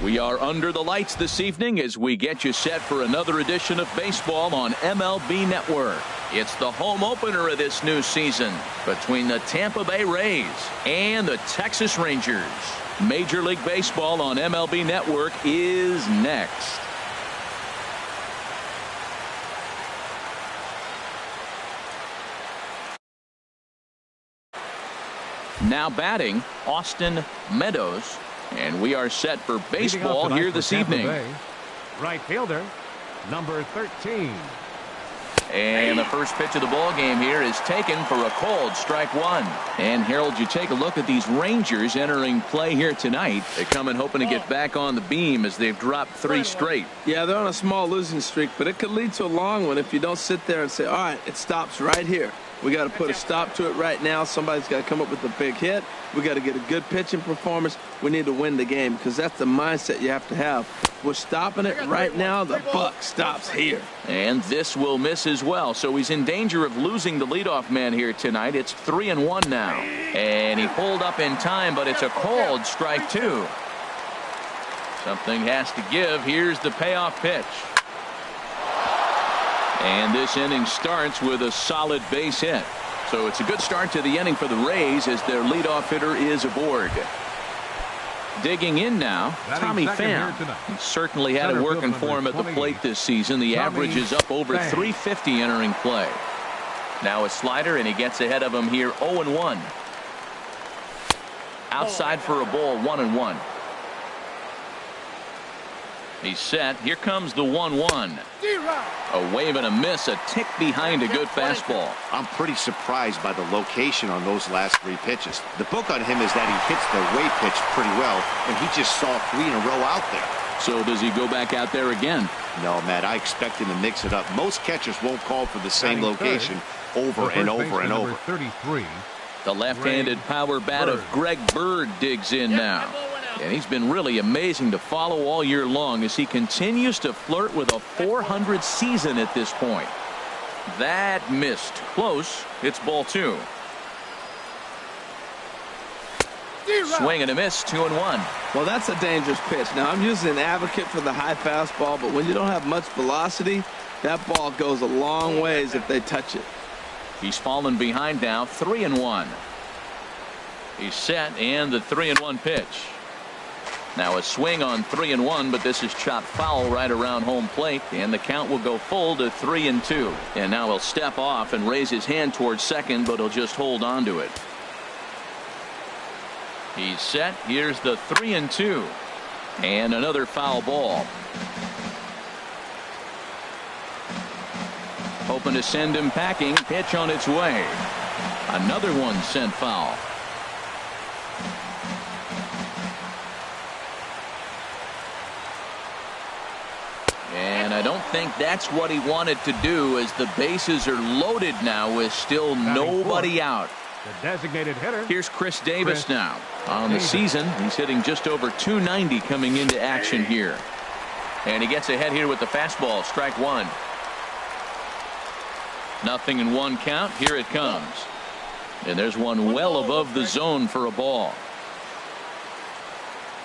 We are under the lights this evening as we get you set for another edition of baseball on MLB Network. It's the home opener of this new season between the Tampa Bay Rays and the Texas Rangers. Major League Baseball on MLB Network is next. Now batting, Austin Meadows. And we are set for baseball here this evening. Right fielder, number 13. And the first pitch of the ball game here is taken for a called strike one. And Harold, you take a look at these Rangers entering play here tonight. They come in hoping to get back on the beam as they've dropped 3 straight. Yeah, they're on a small losing streak, but it could lead to a long one if you don't sit there and say, all right, it stops right here. We got to put a stop to it right now. Somebody's got to come up with a big hit. We got to get a good pitching performance. We need to win the game because that's the mindset you have to have. We're stopping it right now. The buck stops here. And this will miss as well. So he's in danger of losing the leadoff man here tonight. It's 3-1 now. And he pulled up in time, but it's a called strike two. Something has to give. Here's the payoff pitch. And this inning starts with a solid base hit. So it's a good start to the inning for the Rays as their leadoff hitter is aboard. Digging in now, Tommy Pham. He certainly had it working for him at the plate this season. The average is up over 350 entering play. Now a slider, and he gets ahead of him here 0-1. Outside for a ball, 1-1. He's set. Here comes the 1-1. A wave and a miss, a tick behind a good fastball. I'm pretty surprised by the location on those last 3 pitches. The book on him is that he hits the way pitch pretty well, and he just saw 3 in a row out there. So does he go back out there again? No, Matt, I expect him to mix it up. Most catchers won't call for the same location over and over and over. 33. The left-handed power bat of Greg Bird digs in now. And he's been really amazing to follow all year long as he continues to flirt with a 400 season at this point. That missed. Close. It's ball 2. Swing and a miss, 2-1. Well, that's a dangerous pitch. Now, I'm usually an advocate for the high fastball, but when you don't have much velocity, that ball goes a long ways if they touch it. He's fallen behind now, 3-1. He's set, and the 3-1 pitch. Now a swing on 3-1, but this is chopped foul right around home plate, and the count will go full to 3-2. And now he'll step off and raise his hand towards second, but he'll just hold on to it. He's set. Here's the 3-2, and another foul ball. Hoping to send him packing. Pitch on its way. Another one sent foul. And I don't think that's what he wanted to do, as the bases are loaded now with still nobody out. The designated hitter. Here's Chris Davis now. On the season, he's hitting just over 290 coming into action here. And he gets ahead here with the fastball. Strike one. 0-1 count. Here it comes. And there's one well above the zone for a ball.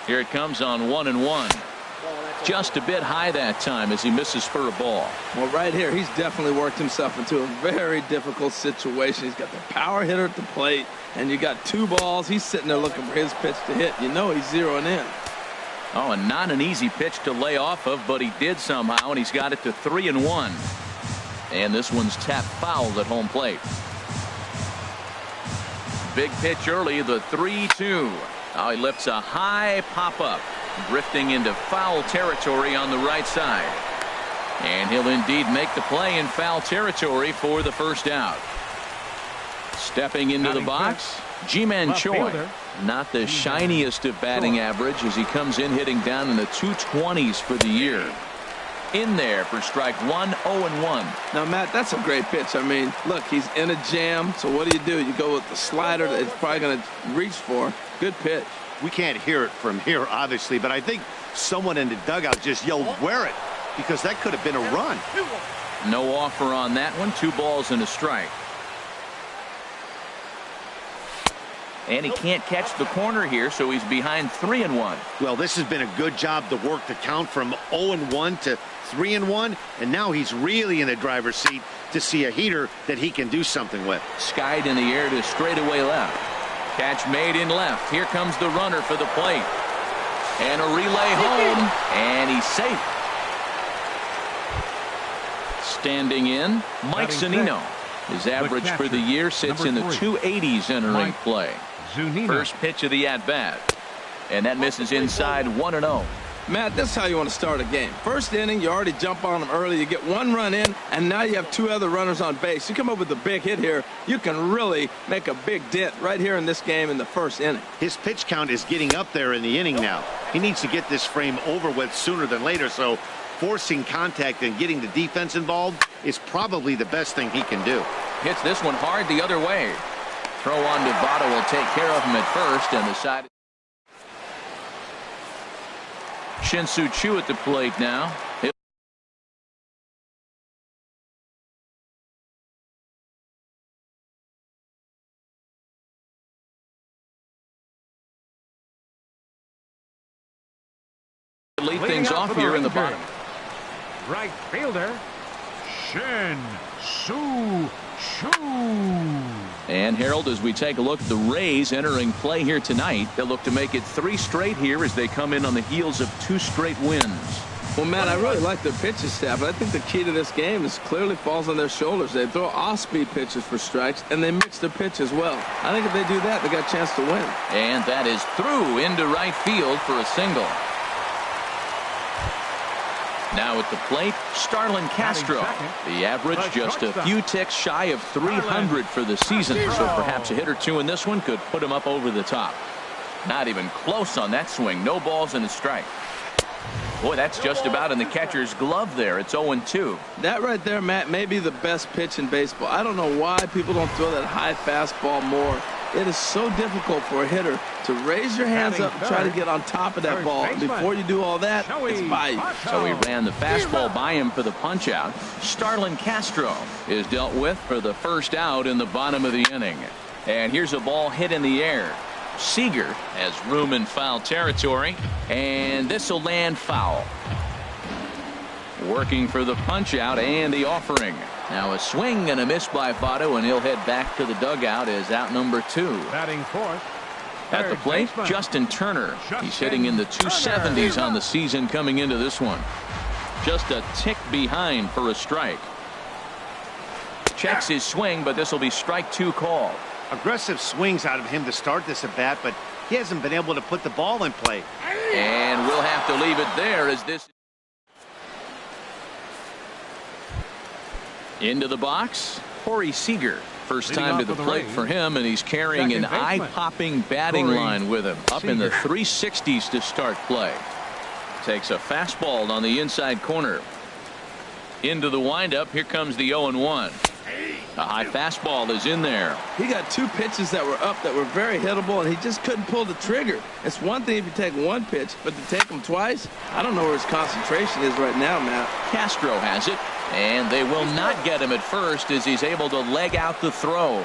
Here it comes on 1-1. Just a bit high that time as he misses for a ball. Well, right here, he's definitely worked himself into a very difficult situation. He's got the power hitter at the plate, and you got 2 balls. He's sitting there looking for his pitch to hit. You know he's zeroing in. Oh, and not an easy pitch to lay off of, but he did somehow, and he's got it to 3-1. And this one's tapped foul at home plate. Big pitch early, the 3-2. Oh, he lifts a high pop-up, drifting into foul territory on the right side. And he'll indeed make the play in foul territory for the first out. Stepping into the box, Ji-Man Choi. Not the shiniest of batting average as he comes in hitting down in the 220s for the year. In there for strike one, 0-1. Now, Matt, that's a great pitch. I mean, look, he's in a jam. So what do? You go with the slider that he's probably going to reach for. Good pitch. We can't hear it from here, obviously, but I think someone in the dugout just yelled, "Wear it," because that could have been a run. No offer on that one. 2 balls and a strike. And he can't catch the corner here, so he's behind 3-1. Well, this has been a good job to work the count from 0-1 to 3-1, and now he's really in the driver's seat to see a heater that he can do something with. Skied in the air to straightaway left. Catch made in left. Here comes the runner for the plate. And a relay home, and he's safe. Standing in, Mike Zunino. His average for the year sits in the 280s entering play. First pitch of the at-bat. And that misses inside 1-0. Matt, this is how you want to start a game. First inning, you already jump on them early. You get one run in, and now you have two other runners on base. You come up with a big hit here, you can really make a big dent right here in this game in the first inning. His pitch count is getting up there in the inning now. He needs to get this frame over with sooner than later, so forcing contact and getting the defense involved is probably the best thing he can do. Hits this one hard the other way. Throw on to Votto will take care of him at first, and the side. Shin-Soo Choo at the plate now. Lead things off here in the bottom. Right fielder, Shin-Soo Choo. And Harold, as we take a look at the Rays entering play here tonight, they'll look to make it 3 straight here as they come in on the heels of 2 straight wins. Well, Matt, I really like their pitching staff, but I think the key to this game is clearly falls on their shoulders. They throw off-speed pitches for strikes, and they mix their pitch as well. I think if they do that, they got a chance to win. And that is through into right field for a single. Now at the plate, Starlin Castro. The average just a few ticks shy of 300 for the season, so perhaps a hit or two in this one could put him up over the top. Not even close on that swing. No balls and a strike. Boy, that's just about in the catcher's glove there. It's 0-2. That right there, Matt, may be the best pitch in baseball. I don't know why people don't throw that high fastball more. It is so difficult for a hitter to raise your hands up and try to get on top of that ball. And before you do all that, it's by you. So he ran the fastball by him for the punch out. Starlin Castro is dealt with for the first out in the bottom of the inning. And here's a ball hit in the air. Seager has room in foul territory, and this will land foul. Working for the punch out and the offering. Now a swing and a miss by Votto, and he'll head back to the dugout as out number 2. Batting fourth. At the plate, Justin Turner. He's hitting in the 270s on the season coming into this one. Just a tick behind for a strike. Checks his swing, but this will be strike 2 call. Aggressive swings out of him to start this at bat, but he hasn't been able to put the ball in play. And we'll have to leave it there as this. Into the box, Corey Seager. First time to the plate for him, and he's carrying an eye-popping batting line with him. Up in the 360s to start play. Takes a fastball on the inside corner. Into the windup. Here comes the 0-1. A high fastball is in there. He got 2 pitches that were up that were very hittable, and he just couldn't pull the trigger. It's one thing if you take one pitch, but to take them twice, I don't know where his concentration is right now, Matt. Castro has it, and they will not get him at first as he's able to leg out the throw.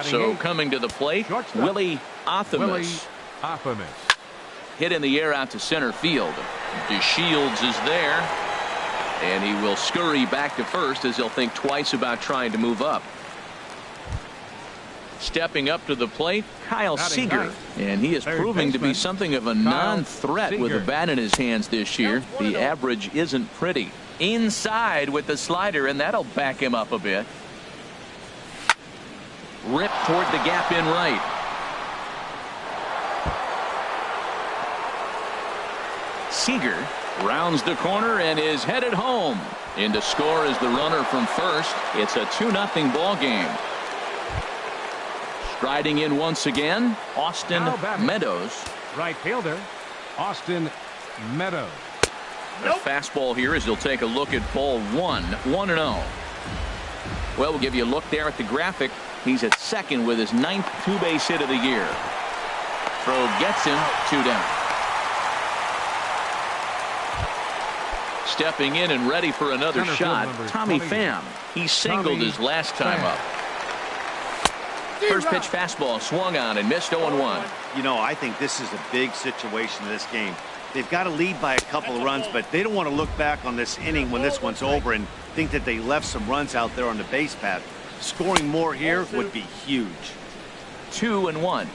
So coming to the plate, Willie Athamas. Hit in the air out to center field. DeShields is there. And he will scurry back to first as he'll think twice about trying to move up. Stepping up to the plate, Kyle Seager. And he is proving to be something of a non-threat with a bat in his hands this year. The average isn't pretty. Inside with the slider, and that'll back him up a bit. Rip toward the gap in right. Seager rounds the corner and is headed home. In to score is the runner from first. It's a 2-0 ball game. Striding in once again, Austin Meadows. Right fielder, Austin Meadows. A fastball here as he'll take a look at ball 1, 1-0. Well, we'll give you a look there at the graphic. He's at second with his 9th 2-base hit of the year. Throw gets him, 2 down. Stepping in and ready for another shot, Tommy Pham. He singled his last time up. First pitch fastball swung on and missed 0-1. You know, I think this is a big situation in this game. They've got to lead by a couple of runs, but they don't want to look back on this inning when this one's over and think that they left some runs out there on the base path. Scoring more here would be huge. 2-1.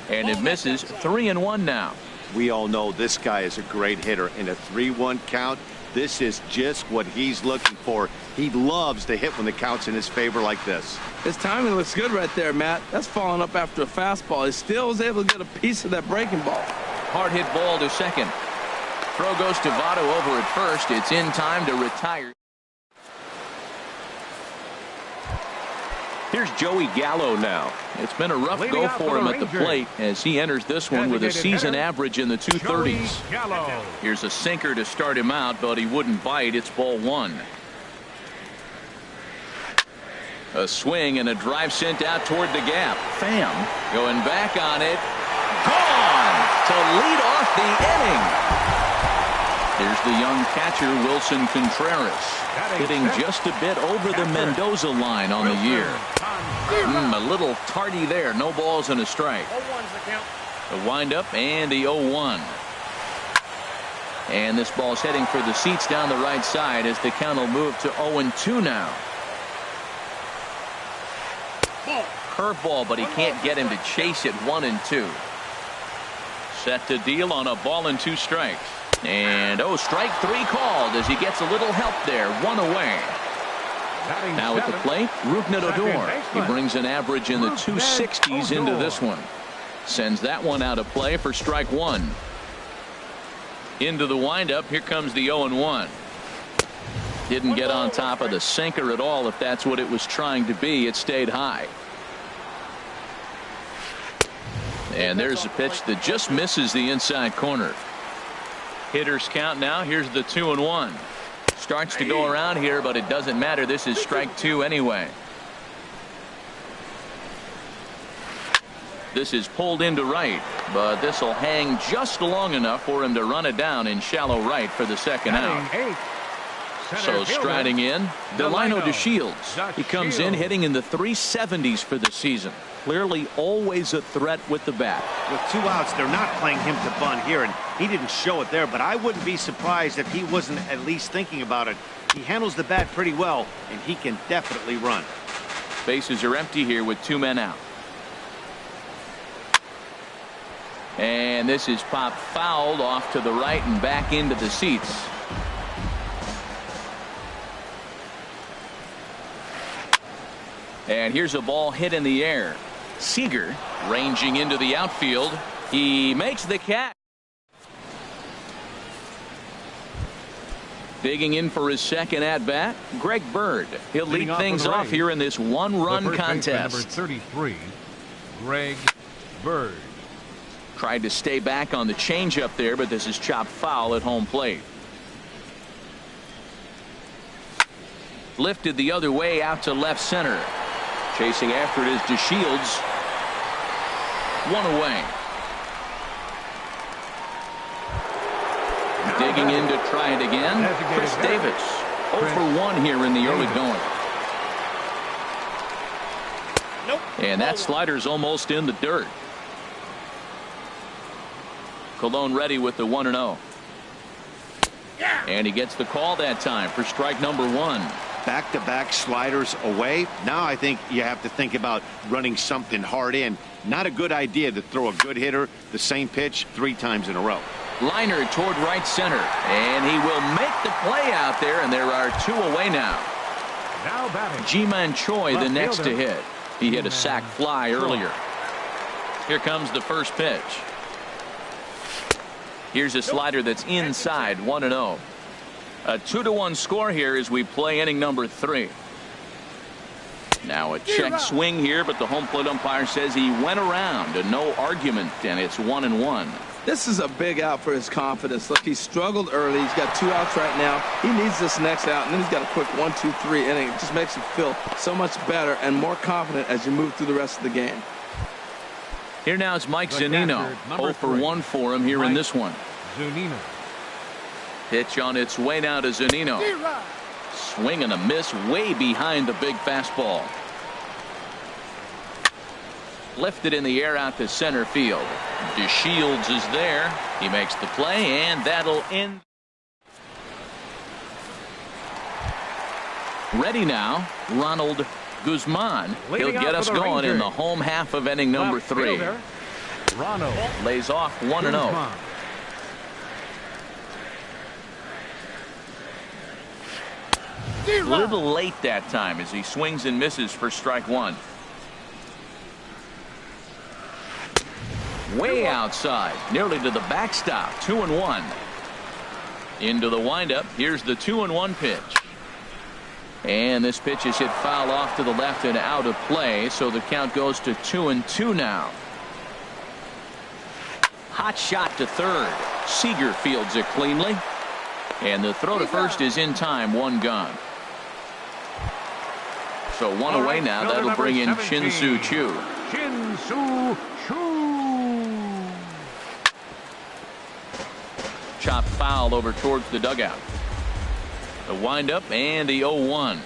And it misses. 3-1 now. We all know this guy is a great hitter. In a 3-1 count, this is just what he's looking for. He loves to hit when the count's in his favor like this. His timing looks good right there, Matt. That's falling up after a fastball. He still was able to get a piece of that breaking ball. Hard hit ball to second. Throw goes to Votto over at first. It's in time to retire. Here's Joey Gallo now. It's been a rough go for him at the plate as he enters this one with a season average in the 230s. Here's a sinker to start him out, but he wouldn't bite. It's ball one. A swing and a drive sent out toward the gap. Pham going back on it. Gone to lead off the inning. Here's the young catcher, Wilson Contreras, hitting just a bit over the Mendoza line on the year. A little tardy there. No balls and a strike. The windup and the 0-1. And this ball's heading for the seats down the right side as the count will move to 0-2 now. Curveball, but he can't get him to chase it. 1-2. Set to deal on a ball and 2 strikes. And strike 3 called as he gets a little help there. 1 away. Now at the plate, Rougned Odor. He brings an average in the 260s into this one. Sends that one out of play for strike 1. Into the windup. Here comes the 0-1. Didn't get on top of the sinker at all. If that's what it was trying to be, it stayed high. And there's a pitch that just misses the inside corner. Hitters count now. Here's the 2-1. Starts to go around here, but it doesn't matter. This is strike 2 anyway. This is pulled into right, but this will hang just long enough for him to run it down in shallow right for the second out. So striding in, Delino DeShields. He comes in hitting in the 370s for the season. Clearly always a threat with the bat. With 2 outs, they're not playing him to bunt here, and he didn't show it there, but I wouldn't be surprised if he wasn't at least thinking about it. He handles the bat pretty well, and he can definitely run. Bases are empty here with 2 men out. And this is popped fouled off to the right and back into the seats. And here's a ball hit in the air. Seager ranging into the outfield. He makes the catch. Digging in for his second at bat, Greg Bird. He'll lead things off here in this 1-run contest. Number 33, Greg Bird. Tried to stay back on the changeup there, but this is chopped foul at home plate. Lifted the other way out to left center. Chasing after it is DeShields. 1 away. Digging in to try it again. Chris Davis. 0 for 1 here in the early going. And that slider's almost in the dirt. Colon ready with the 1-0. And he gets the call that time for strike number 1. Back-to-back sliders away. Now I think you have to think about running something hard in. Not a good idea to throw a good hitter the same pitch 3 times in a row. Liner toward right center, and he will make the play out there, and there are 2 away now. Now batting, Ji-Man Choi the next to hit. He hit a sac fly earlier. Here comes the first pitch. Here's a slider that's inside. 1-0. A 2-1 score here as we play inning number 3. Now a check swing here, but the home plate umpire says he went around. And no argument, and it's 1-1. This is a big out for his confidence. Look, he struggled early. He's got 2 outs right now. He needs this next out, and then he's got a quick 1-2-3 inning. It just makes him feel so much better and more confident as you move through the rest of the game. Here now is Mike Zunino. 0 for 1 for him here in this one. Zunino. Pitch on its way now to Zunino. Swing and a miss way behind the big fastball. Lifted in the air out to center field. DeShields is there. He makes the play, and that'll end. Ready now, Ronald Guzman. He'll get us going in the home half of inning number 3. Ronald Lays off 1-0. A little late that time as he swings and misses for strike 1. Way outside, nearly to the backstop. 2-1. Into the windup. Here's the 2-1 pitch. And this pitch is hit foul off to the left and out of play, so the count goes to 2-2 now. Hot shot to third. Seager fields it cleanly. And the throw to first is in time. 1 gone. So 1 away now. That'll bring in Shin-Soo Choo. Shin-Soo Choo. Chop foul over towards the dugout. The windup and the 0-1.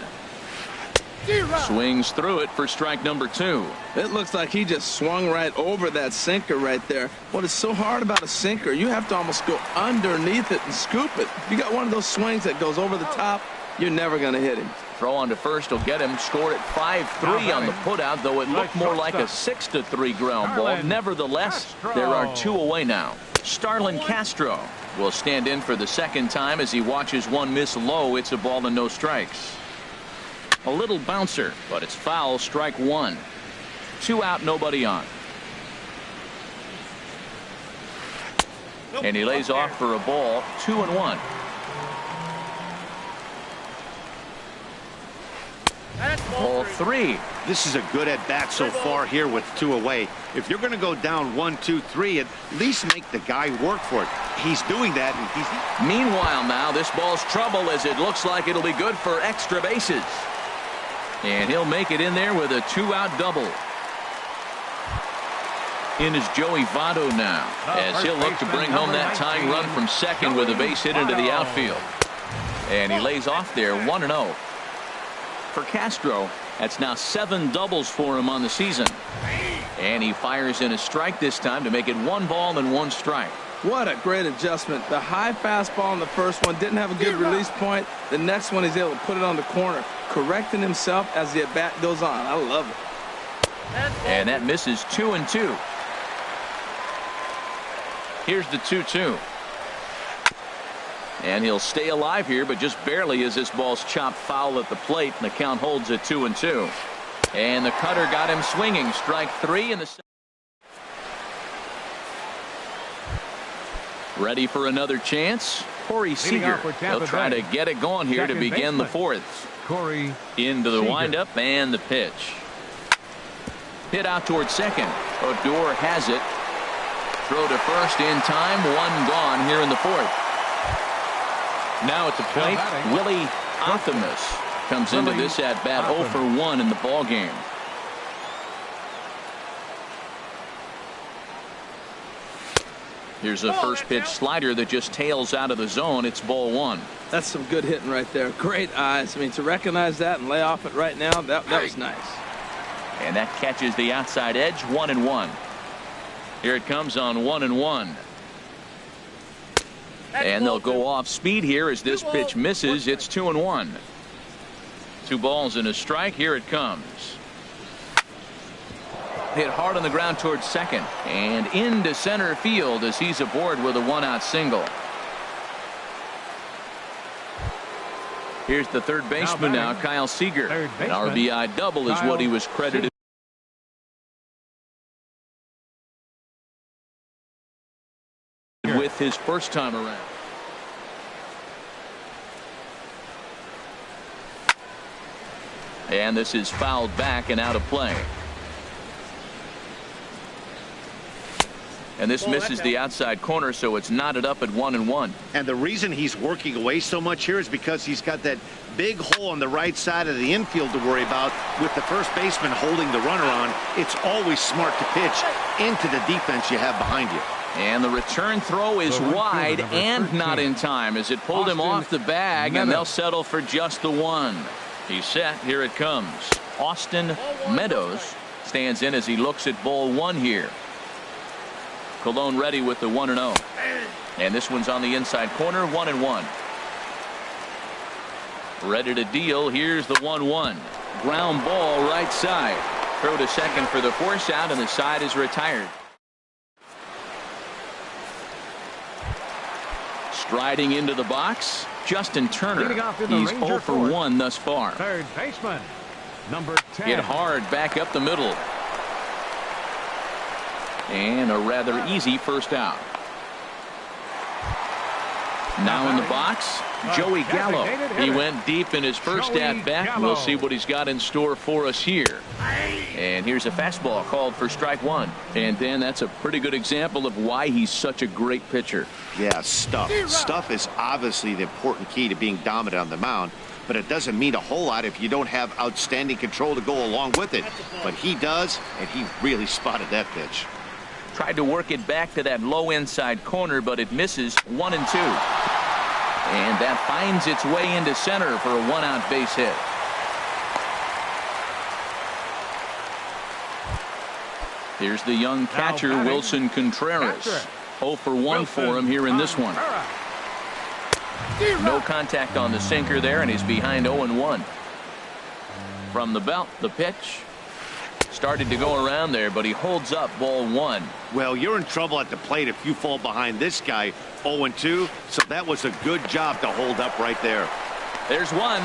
Swings through it for strike number 2. It looks like he just swung right over that sinker right there. What is so hard about a sinker, you have to almost go underneath it and scoop it. If you got one of those swings that goes over the top, you're never going to hit him. Throw on to first will get him. Scored at 5-3 on the putout, though it looked more like a 6-3 ground ball. Nevertheless, there are 2 away now. Starlin Castro will stand in for the second time as he watches one miss low. It's a ball and no strikes. A little bouncer, but it's foul. Strike 1. 2 out, nobody on. And he lays off for a ball. 2-1. Ball 3. This is a good at bat so far here with 2 away. If you're going to go down 1, 2, 3, at least make the guy work for it. He's doing that. And Meanwhile, now this ball's trouble as it looks like it'll be good for extra bases. And he'll make it in there with a 2-out double. In is Joey Votto now, as he'll look to bring home that tying run from second with a base hit into the outfield. And he lays off there. 1-0. For Castro, that's now 7 doubles for him on the season. And he fires in a strike this time to make it 1 ball and 1 strike. What a great adjustment. The high fastball in the first one didn't have a good release point. The next one he's able to put it on the corner, correcting himself as the at-bat goes on. I love it. And that misses 2-2. Here's the 2-2. And he'll stay alive here, but just barely as this ball's chopped foul at the plate, and the count holds at 2-2. And the cutter got him swinging. Strike 3 in the second. Ready for another chance? Corey Seager. He'll try to get it going here to begin the 4th. Corey into the windup and the pitch. Hit out towards second. Odor has it. Throw to first in time. 1 gone here in the 4th. Now at the plate, Willie Optimus comes into this at bat 0 for 1 in the ball game. Here's a first pitch slider that just tails out of the zone. It's ball 1. That's some good hitting right there. Great eyes. I mean, to recognize that and lay off it right now, that was nice. And that catches the outside edge. 1-1. Here it comes on 1-1. And they'll go off speed here as this pitch misses. It's 2-1. 2 balls and a strike. Here it comes. Hit hard on the ground towards second and into center field as he's aboard with a 1-out single. Here's the third baseman now, Kyle Seager. An RBI double is what he was credited with his first time around. And this is fouled back and out of play. And this misses the outside corner, so it's knotted up at 1-1. And the reason he's working away so much here is because he's got that big hole on the right side of the infield to worry about. With the first baseman holding the runner on, it's always smart to pitch into the defense you have behind you. And the return throw is wide and not in time as it pulled him off the bag, and they'll settle for just the one. He's set. Here it comes. Austin Meadows stands in as he looks at ball one here. Cologne ready with the 1-0. And this one's on the inside corner, 1-1. Ready to deal. Here's the 1-1. Ground ball right side. Throw to second for the force out, and the side is retired. Striding into the box, Justin Turner. He's 0 for 1 thus far. Third baseman, number 10. Hit hard back up the middle. And a rather easy first out. Now in the box, Joey Gallo. He went deep in his first at bat. We'll see what he's got in store for us here. And here's a fastball called for strike one. And Dan, that's a pretty good example of why he's such a great pitcher. Yeah, stuff. Stuff is obviously the important key to being dominant on the mound, but it doesn't mean a whole lot if you don't have outstanding control to go along with it. But he does, and he really spotted that pitch. Tried to work it back to that low inside corner, but it misses 1-2. And that finds its way into center for a one-out base hit. Here's the young catcher, Wilson Contreras. 0 for 1 for him here in this one. No contact on the sinker there, and he's behind 0-1. From the belt, the pitch. Started to go around there, but he holds up ball one. Well, you're in trouble at the plate if you fall behind this guy 0-2, so that was a good job to hold up right there. There's one.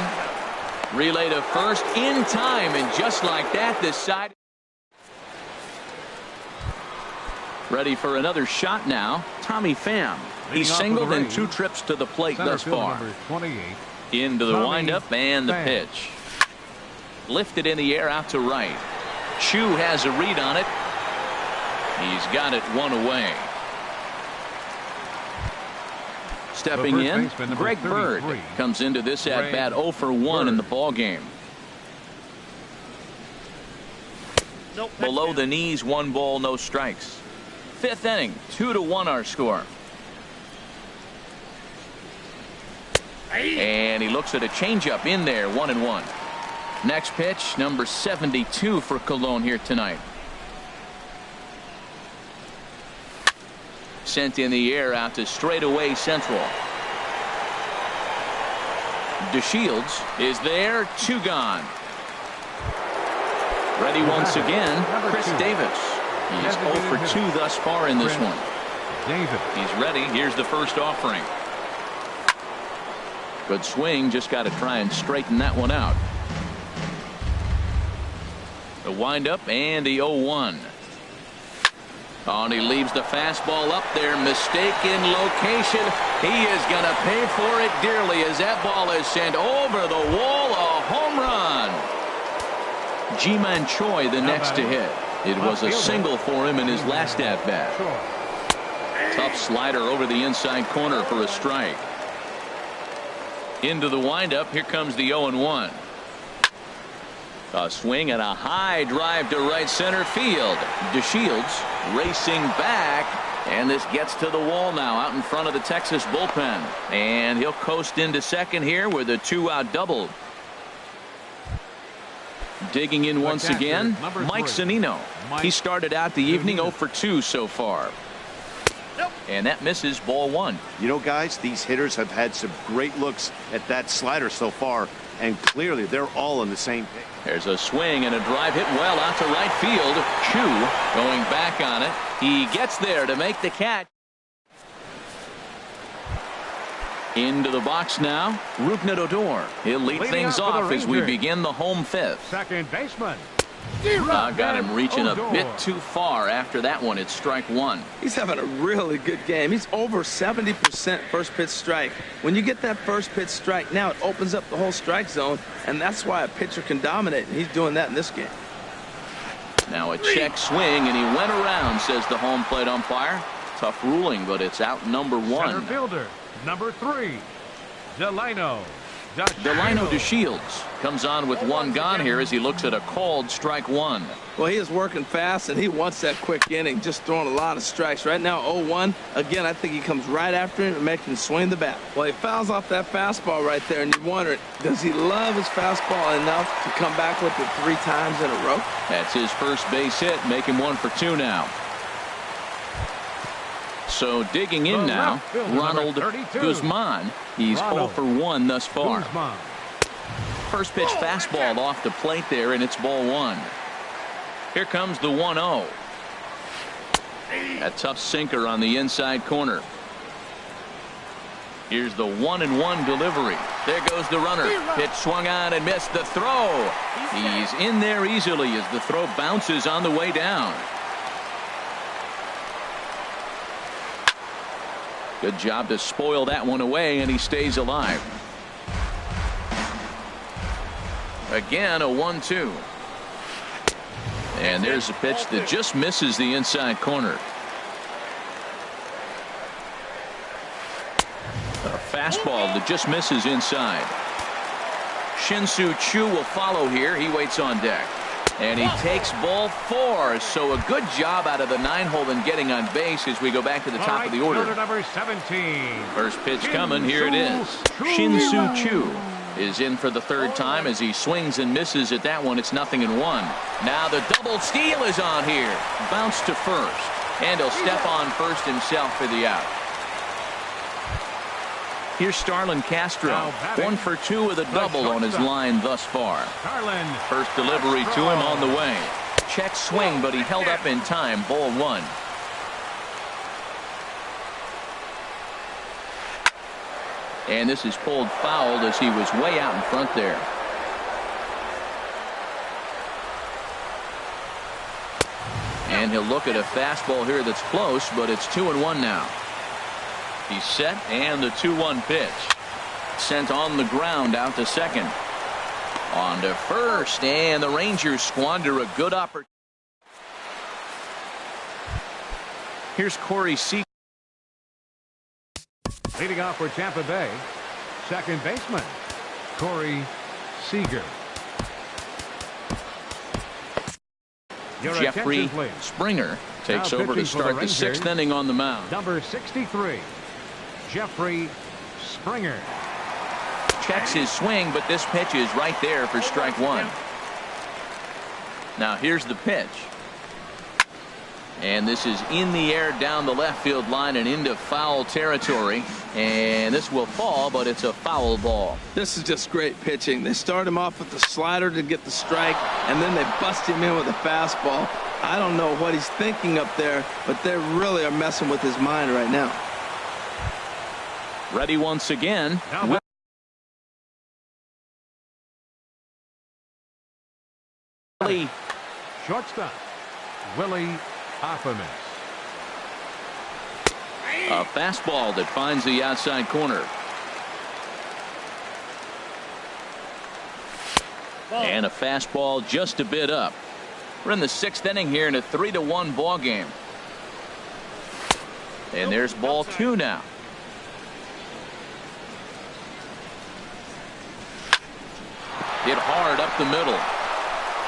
Relay to first in time, and just like that, this side. Ready for another shot now. Tommy Pham. He's singled in 2 trips to the plate thus far. Into the windup and the pitch. Lifted in the air out to right. Chu has a read on it. He's got it one away. Stepping in, Greg Bird comes into this at bat 0 for 1 in the ball game. Below the knees, 1 ball, no strikes. 5th inning, 2-1 our score. And he looks at a changeup in there, 1-1. Next pitch, number 72 for Cologne here tonight. Sent in the air out to straightaway central. DeShields is there, 2 gone. Ready once again, Chris Davis. He's 0 for 2 thus far in this one. He's ready. Here's the first offering. Good swing, just got to try and straighten that one out. The windup and the 0-1. Oh, and he leaves the fastball up there. Mistaken location. He is going to pay for it dearly as that ball is sent over the wall. A home run. Ji-Man Choi the next to hit. It was a single for him in his last at-bat. Tough slider over the inside corner for a strike. Into the windup. Here comes the 0-1. A swing and a high drive to right center field. DeShields racing back, and this gets to the wall now out in front of the Texas bullpen. And he'll coast into second here with a 2-out double. Digging in once again, Mike Zunino. He started out the evening 0 for 2 so far. And that misses ball one. You know, guys, these hitters have had some great looks at that slider so far, and clearly they're all on the same page. There's a swing and a drive hit well out to right field. Chu going back on it. He gets there to make the catch. Into the box now, Rougned Odor. He'll lead things off as we begin the home 5th. Second baseman. Got him reaching a bit too far after that one. It's strike one. He's having a really good game. He's over 70% first pitch strike. When you get that first pitch strike, now it opens up the whole strike zone, and that's why a pitcher can dominate, and he's doing that in this game. Now a check swing, and he went around, says the home plate umpire. Tough ruling, but it's out number 1. Center fielder, number 3, Delano. Delino DeShields comes on with one gone here as he looks at a called strike one. Well, he is working fast, and he wants that quick inning, just throwing a lot of strikes. Right now, 0-1. Again, I think he comes right after him and makes him swing the bat. Well, he fouls off that fastball right there, and you wonder, does he love his fastball enough to come back with it 3 times in a row? That's his first base hit, making 1 for 2 now. So digging in now, Ronald Guzman. He's 0 for 1 thus far. First pitch fastball off the plate there, and it's ball 1. Here comes the 1-0. A tough sinker on the inside corner. Here's the 1-1 delivery. There goes the runner. Pitch swung on and missed the throw. He's in there easily as the throw bounces on the way down. Good job to spoil that one away, and he stays alive. Again, a 1-2. And there's a pitch that just misses the inside corner. A fastball that just misses inside. Shin-Soo Choo will follow here. He waits on deck. And he takes ball 4. So a good job out of the 9-hole in getting on base as we go back to the top of the order. Number 17. First pitch coming. Here it is. Shin-Soo Choo is in for the 3rd time as he swings and misses at that one. It's 0-1. Now the double steal is on here. Bounce to first. And he'll step on first himself for the out. Here's Starlin Castro. 1 for 2 with a double on his line thus far. First delivery to him on the way. Check swing, but he held up in time. Ball 1. And this is pulled foul as he was way out in front there. And he'll look at a fastball here that's close, but it's 2-1 now. He's set, and the 2-1 pitch. Sent on the ground out to second. On to first, and the Rangers squander a good opportunity. Here's Corey Seager. Leading off for Tampa Bay, second baseman, Corey Seager. Jeffrey Springer takes over to start the 6th inning on the mound. Number 63, Jeffrey Springer. Checks his swing, but this pitch is right there for strike 1. Now here's the pitch. And this is in the air down the left field line and into foul territory. And this will fall, but it's a foul ball. This is just great pitching. They start him off with the slider to get the strike, and then they bust him in with a fastball. I don't know what he's thinking up there, but they really are messing with his mind right now. Ready once again. Willie. Shortstop, Willie Offerman. A fastball that finds the outside corner. And a fastball just a bit up. We're in the 6th inning here in a 3-1 ball game. And there's ball 2 now. Hit hard up the middle.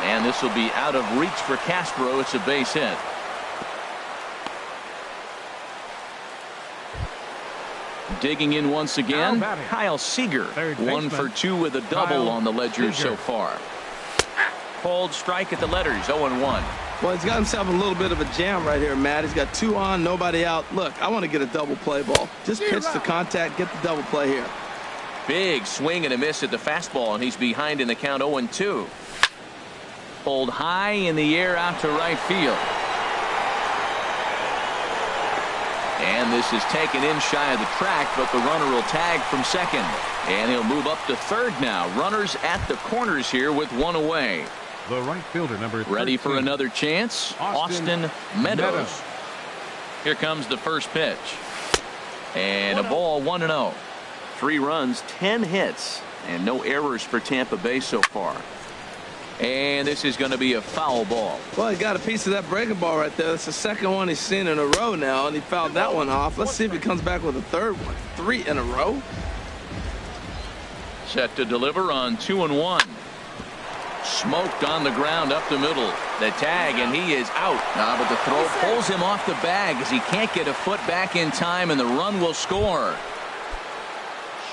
And this will be out of reach for Castro. It's a base hit. Digging in once again, Kyle Seager. 1 for 2 with a double on the ledger so far. Called strike at the letters, 0-1. Well, he's got himself a little bit of a jam right here, Matt. He's got 2 on, nobody out. Look, I want to get a double play ball. Just pitch the contact, get the double play here. Big swing and a miss at the fastball, and he's behind in the count 0-2. Pulled high in the air out to right field. And this is taken in shy of the track, but the runner will tag from second. And he'll move up to 3rd now. Runners at the corners here with 1 away. The right fielder, number 13. Ready for another chance? Austin Meadows. Here comes the first pitch. And a ball, 1-0. 3 runs, 10 hits, and no errors for Tampa Bay so far. And this is going to be a foul ball. Well, he got a piece of that breaking ball right there. That's the 2nd one he's seen in a row now, and he fouled that one off. Let's see if he comes back with a 3rd one. 3 in a row. Set to deliver on 2-1. Smoked on the ground up the middle. The tag, and he is out. But the throw pulls him off the bag as he can't get a foot back in time, and the run will score.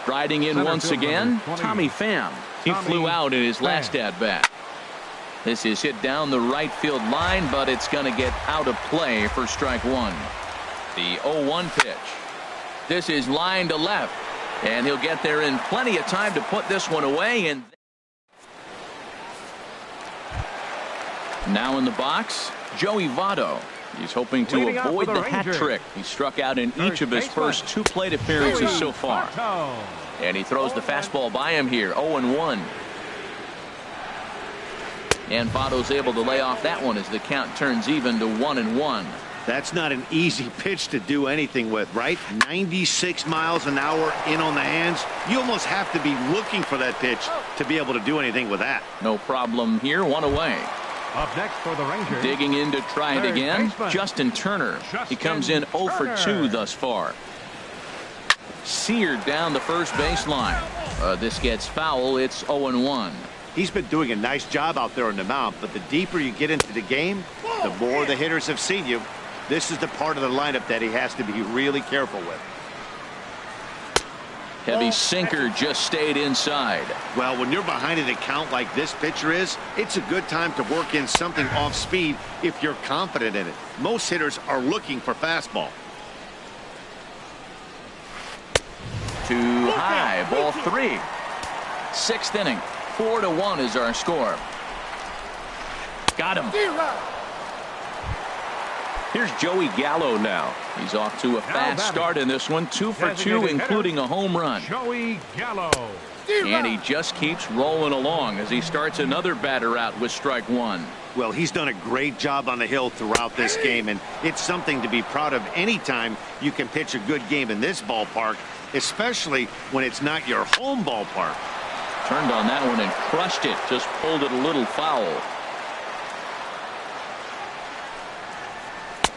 Striding in Center once fielder, again, 20. Tommy Pham. He Tommy flew out in his Pham. last at-bat. This is hit down the right field line, but it's going to get out of play for strike one. The 0-1 pitch. This is line to left, and he'll get there in plenty of time to put this one away. And now in the box, Joey Votto. He's hoping to Leading off avoid for the the hat Rangers. trick. He struck out in each of his baseman, first 2 plate appearances Joey so far. Votto. And he throws the fastball by him here, 0-1. And Votto's able to lay off that one as the count turns even to 1-1. That's not an easy pitch to do anything with, right? 96 miles an hour in on the hands. You almost have to be looking for that pitch to be able to do anything with that. No problem here, 1 away. Up next for the Rangers. Digging in to try it Third again, baseman, Justin Turner. He Justin comes in 0 for 2 Turner. thus far. Seared down the first baseline. This gets foul. It's 0-1. He's been doing a nice job out there on the mound, but the deeper you get into the game, the more the hitters have seen you. This is the part of the lineup that he has to be really careful with. Heavy sinker just stayed inside. Well, when you're behind an account like this pitcher is, it's a good time to work in something off speed if you're confident in it. Most hitters are looking for fastball. Too high, ball 3. 6th inning, 4-1 is our score. Got him. Here's Joey Gallo now. He's off to a fast start in this one, 2 for 2, Designated including hitter, a home run. Joey Gallo. And he just keeps rolling along as he starts another batter out with strike one. Well, he's done a great job on the hill throughout this game, and it's something to be proud of anytime you can pitch a good game in this ballpark, especially when it's not your home ballpark. Turned on that one and crushed it. Just pulled it a little foul.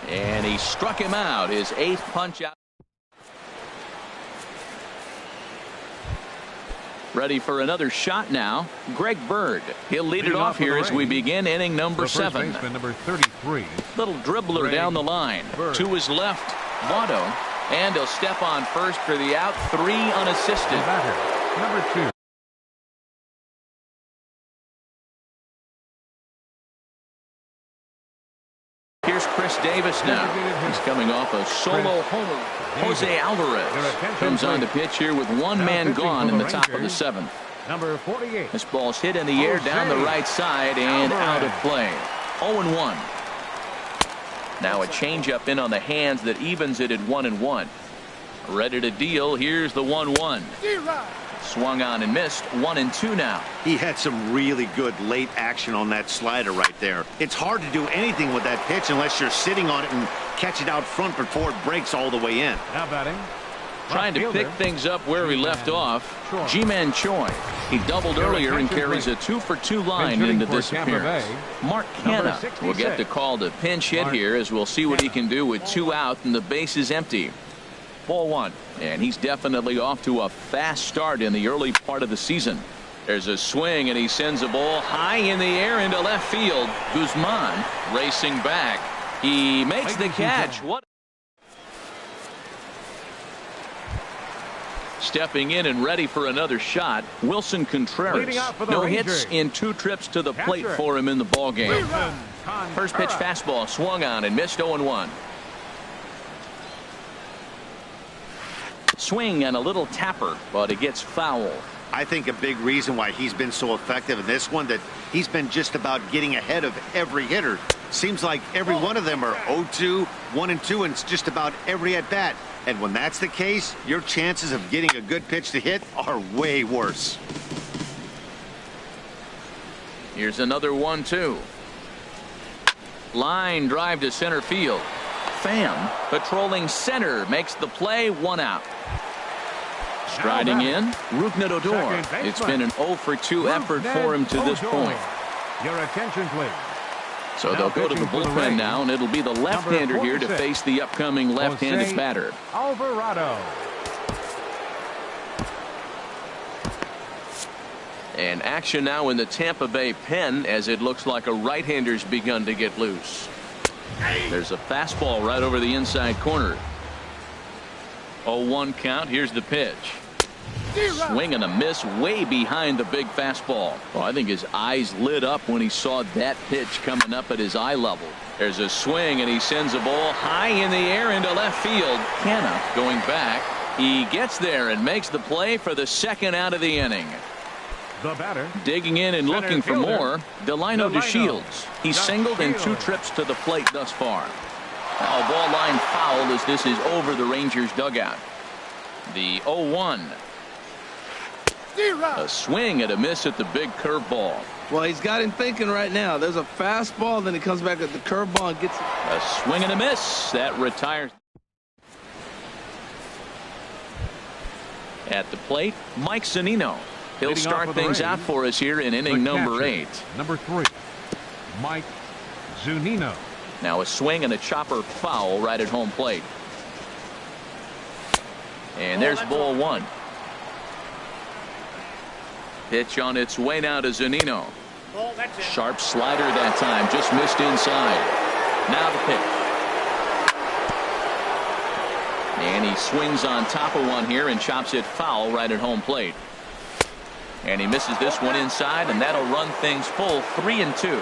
And he struck him out. His 8th punch out. Ready for another shot now. Greg Bird. He'll lead it off here as we begin inning number 7. Baseman, number 33. Little dribbler Greg down the line. Bird. To his left, Votto. And he'll step on first for the out. 3 unassisted. Batter, number 2. Here's Chris Davis now. He's coming off a solo homer. Jose Alvarez comes on to pitch here with one man gone in the top of the 7th. Number 48. This ball's hit in the air down the right side and out of play. 0-1. Now a changeup in on the hands that evens it at 1-1. Ready to deal. Here's the 1-1. Swung on and missed. 1-2 now. He had some really good late action on that slider right there. It's hard to do anything with that pitch unless you're sitting on it and catch it out front before it breaks all the way in. Now batting. Trying to pick things up where he left off. Ji-Man Choi. He doubled earlier and carries a 2 for 2 line into this appearance. Mark Canha will get the call to pinch hit here as we'll see what he can do with 2 out and the base is empty. Ball 1. And he's definitely off to a fast start in the early part of the season. There's a swing and he sends a ball high in the air into left field. Guzman racing back. He makes the catch. What? Stepping in and ready for another shot, Wilson Contreras. No hits in 2 trips to the plate for him in the ballgame. First pitch fastball swung on and missed 0-1. Swing and a little tapper, but it gets foul. I think a big reason why he's been so effective in this one that he's been just about getting ahead of every hitter. Seems like every one of them are 0-2, 1-2, and it's just about every at bat. And when that's the case, your chances of getting a good pitch to hit are way worse. Here's another 1-2. Line drive to center field. Pham patrolling center makes the play, 1 out. Striding in, Rougned Odor. It's been an 0 for 2 effort for him to this point. Your attention, please. So they'll go to the bullpen now, and it'll be the left-hander here to face the upcoming left-handed batter. Alvarado. And action now in the Tampa Bay pen as it looks like a right-hander's begun to get loose. There's a fastball right over the inside corner. 0-1 count. Here's the pitch. Swing and a miss way behind the big fastball. Well, I think his eyes lit up when he saw that pitch coming up at his eye level. There's a swing and he sends a ball high in the air into left field. Canna going back. He gets there and makes the play for the second out of the inning. The batter. Digging in and looking for more. Delino to Shields. He's singled in 2 trips to the plate thus far. Now, ball line foul as this is over the Rangers dugout. The 0-1. A swing and a miss at the big curveball. Well, he's got him thinking right now. There's a fastball, then he comes back at the curveball and gets it. A swing and a miss. That retires. At the plate, Mike Zunino. He'll Leading start things out for us here in inning number 8. Number 3, Mike Zunino. Now a swing and a chopper foul right at home plate. And there's ball 1. Pitch on its way now to Zunino. Sharp slider that time, just missed inside. Now the pitch. And he swings on top of one here and chops it foul right at home plate. And he misses this one inside, and that'll run things full 3-2.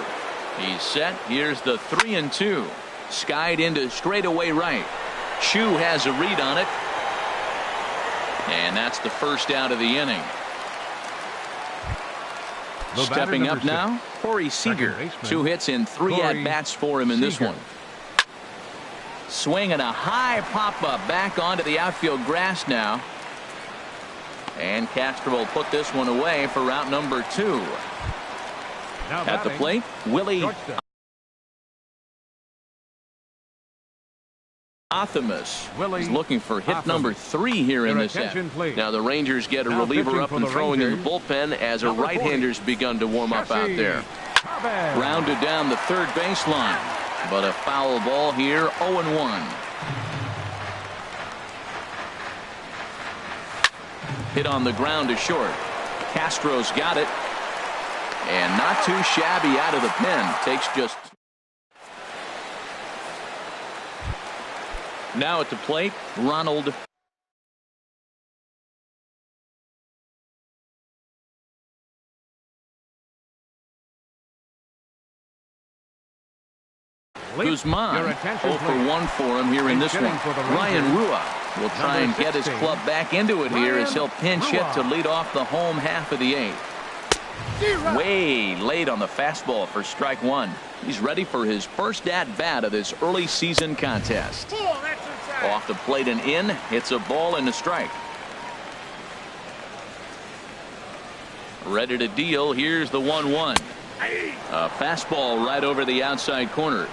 He's set. Here's the 3-2. Skied into straightaway right. Chu has a read on it. And that's the first out of the inning. Stepping up now, Corey Seager. 2 hits and 3 at-bats for him in this one. Swing and a high pop-up back onto the outfield grass now. And Castro will put this one away for route number 2. At the plate, Willie Athamas is looking for hit number 3 here in this set. Now the Rangers get a reliever up and throwing in the bullpen as a right-hander's begun to warm up out there. Grounded down the third baseline, but a foul ball here, 0-1. Hit on the ground to short. Castro's got it. And not too shabby out of the pen. Takes just. Now at the plate, Ronald. Guzman, 0 for 1 for him here in this one. Ryan Rua will try and get his club back into it here as he'll pinch hit to lead off the home half of the 8th. Way late on the fastball for strike 1. He's ready for his first at-bat of this early season contest. Off the plate and in. It's a ball and a strike. Ready to deal. Here's the 1-1. A fastball right over the outside corner.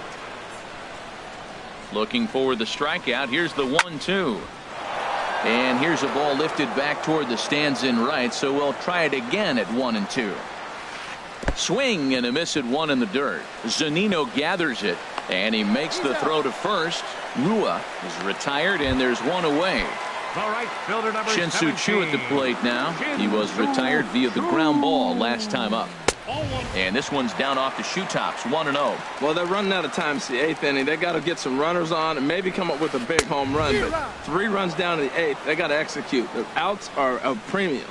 Looking for the strikeout. Here's the 1-2. And here's a ball lifted back toward the stands in right, so we'll try it again at 1-2. Swing and a miss at 1 in the dirt. Zunino gathers it, and he makes the throw to first. Rua is retired, and there's 1 away. Shin-Soo Choo at the plate now. He was retired via the ground ball last time up. And this one's down off the shoe tops, 1-0. Well, they're running out of time. It's the 8th inning. They got to get some runners on and maybe come up with a big home run. But 3 runs down to the 8th. They got to execute. The outs are a premium.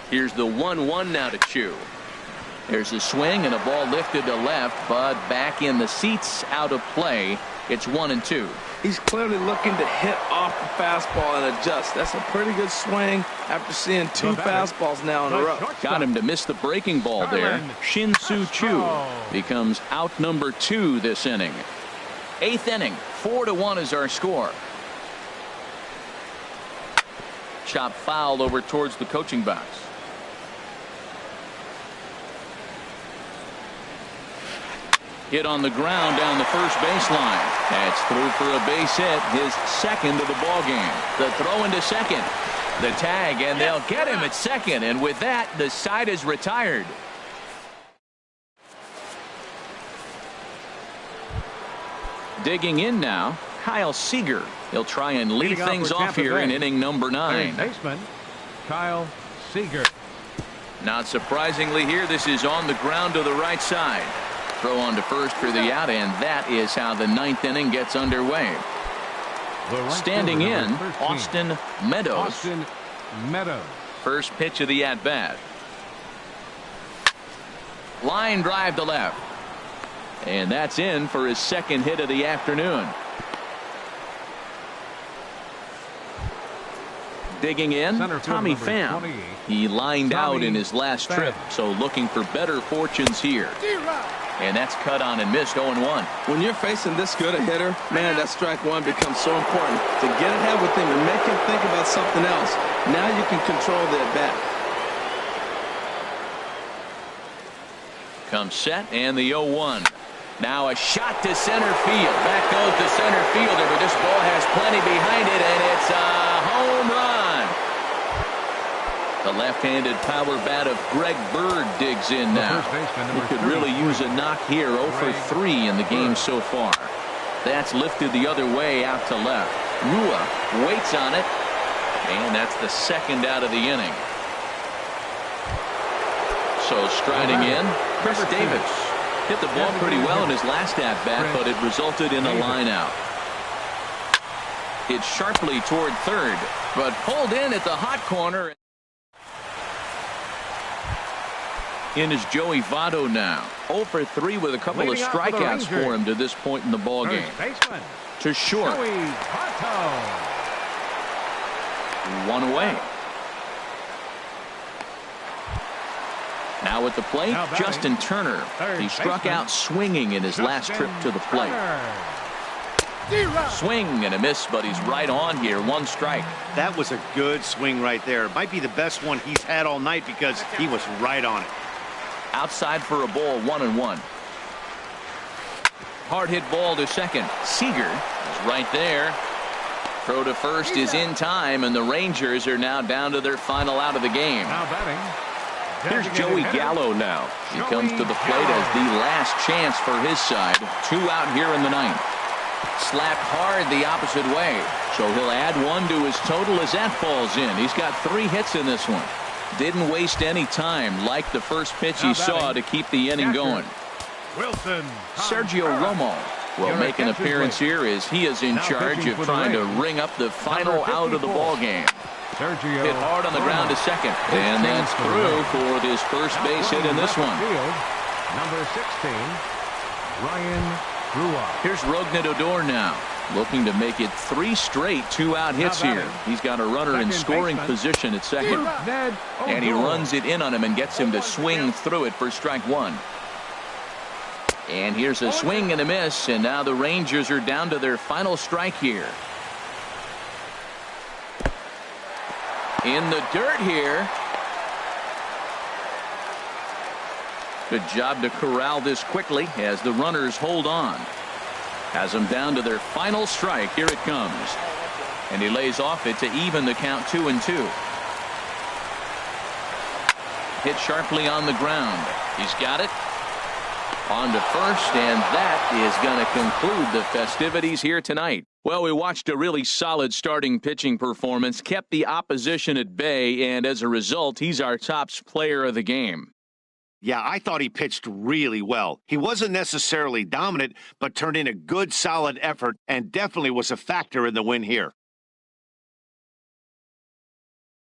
Here's the 1-1 now to Chu. There's a swing and a ball lifted to left, but back in the seats, out of play. It's 1-2. He's clearly looking to hit off the fastball and adjust. That's a pretty good swing after seeing 2 fastballs now in a row. Got him to miss the breaking ball there. Shin-Soo Choo becomes out number 2 this inning. 8th inning, 4-1 is our score. Chop foul over towards the coaching box. Hit on the ground down the first baseline. That's through for a base hit, his 2nd of the ball game. The throw into second. The tag, and they'll get him at second. And with that, the side is retired. Digging in now, Kyle Seager. He'll try and lead things off here in inning number 9. Baseman Kyle Seager. Not surprisingly here, this is on the ground to the right side. Throw on to first for the out, and that is how the ninth inning gets underway. Standing in, Austin Meadows. Austin Meadows. First pitch of the at-bat. Line drive to left. And that's in for his second hit of the afternoon. Digging in, Tommy Pham. He lined out in his last trip, so looking for better fortunes here. And that's cut on and missed 0-1. When you're facing this good a hitter, man, that strike one becomes so important. To get ahead with him and make him think about something else. Now you can control the at-bat. Comes set and the 0-1. Now a shot to center field. That goes to center fielder, but this ball has plenty behind it, and it's a home run. The left-handed power bat of Greg Bird digs in now. He could really use a knock here. 0 for 3 in the game so far. That's lifted the other way out to left. Rua waits on it, and that's the second out of the inning. So striding in, Chris Davis. Hit the ball pretty well in his last at-bat, but it resulted in a line out. It's sharply toward third, but pulled in at the hot corner. In is Joey Votto now. 0 for 3 with a couple of strikeouts for him to this point in the ballgame. To short. One away. Now at the plate, Justin Turner. He struck out swinging in his last trip to the plate. Swing and a miss, but he's right on here. One strike. That was a good swing right there. Might be the best one he's had all night because he was right on it. Outside for a ball, 1-1. Hard hit ball to second. Seager is right there. Throw to first is in time, and the Rangers are now down to their final out of the game. Here's Joey Gallo now. He comes to the plate as the last chance for his side. 2 out here in the ninth. Slapped hard the opposite way. So he'll add 1 to his total as that falls in. He's got 3 hits in this one. Didn't waste any time like the first pitch he saw to keep the inning going. Sergio Romo will make an appearance here as he is in charge of trying to ring up the final out of the ballgame. Hit hard on the ground to second, and that's through for his first base hit in this one. Number 16, Ryan Rua. Here's Rougned Odor now, looking to make it 3 straight 2-out hits here. He's got a runner in scoring position at second, and he runs it in on him and gets him to swing through it for strike 1. And here's a swing and a miss, and now the Rangers are down to their final strike here. In the dirt here. Good job to corral this quickly as the runners hold on. Has them down to their final strike. Here it comes. And he lays off it to even the count 2-2. Hit sharply on the ground. He's got it. On to first, and that is going to conclude the festivities here tonight. Well, we watched a really solid starting pitching performance, kept the opposition at bay, and as a result, he's our top player of the game. Yeah, I thought he pitched really well. He wasn't necessarily dominant, but turned in a good, solid effort and definitely was a factor in the win here.